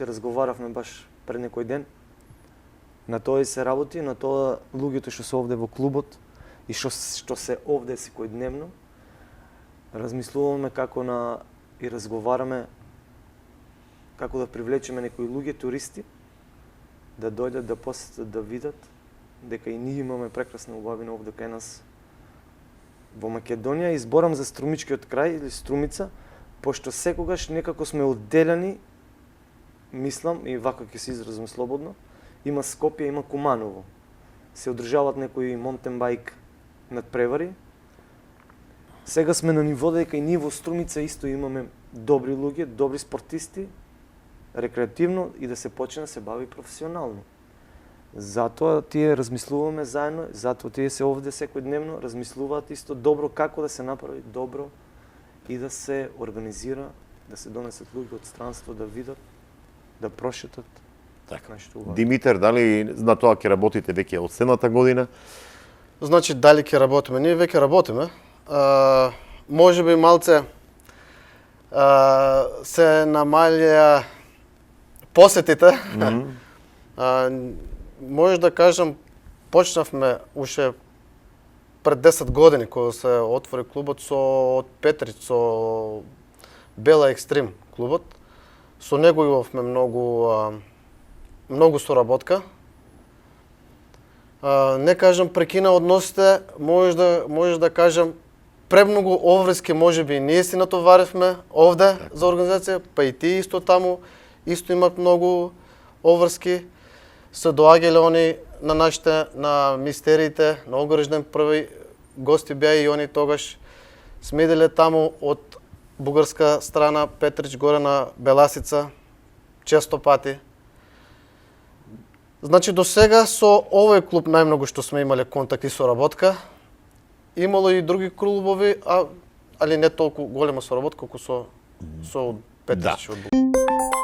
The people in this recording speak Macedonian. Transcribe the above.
Разговаравме баш пред некој ден. На тоа се работи, на тоа луѓето што се овде во клубот и што се овде секојдневно, размислуваме како и разговараме како да привлечеме некои луѓе, туристи, да дојдат, да посетат, да видат дека и ние имаме прекрасна убавина овде кај нас во Македонија. И зборам за Струмичкиот крај или Струмица, пошто секогаш некако сме одделени, мислам, и вака ќе се изразам слободно, има Скопје, има Куманово. Се одржаваат некои монтенбајк надпревари. Сега сме на ниво дека и ние во Струмица исто имаме добри луѓе, добри спортисти, рекреативно и да се почне да се бави професионално. Затоа тие размислуваме заедно, затоа тие се овде секојдневно, размислуваат исто добро како да се направи добро и да се организира, да се донесат луѓе од странство, да видат, да прошетат. Така. Нешто убаво. Димитар, дали на тоа ќе работите веќе од следната година? Значи, дали ќе работиме? Ние веќе работиме. Може би малце се намалија посетите. Може да кажам, почнавме уште пред 10 години кога се отвори клубот од Петрич, со Бела Екстрим клубот. Со него имавме многу соработка. Не кажам прекина односите, може да кажам премногу обврски можеби ние си натоваривме овде за организација, па и тие исто таму исто имат многу обврски. Се доаѓале они на нашите, на мистериите, на Огорежден први гости беа и они тогаш сме иделе таму од бугарска страна, Петрич горе на Беласица, често пати. Значи до сега со овој клуб најмногу што сме имале контакт и соработка. Имало и други клубови, али не толку голема соработка колку со Петрич од Бугарска.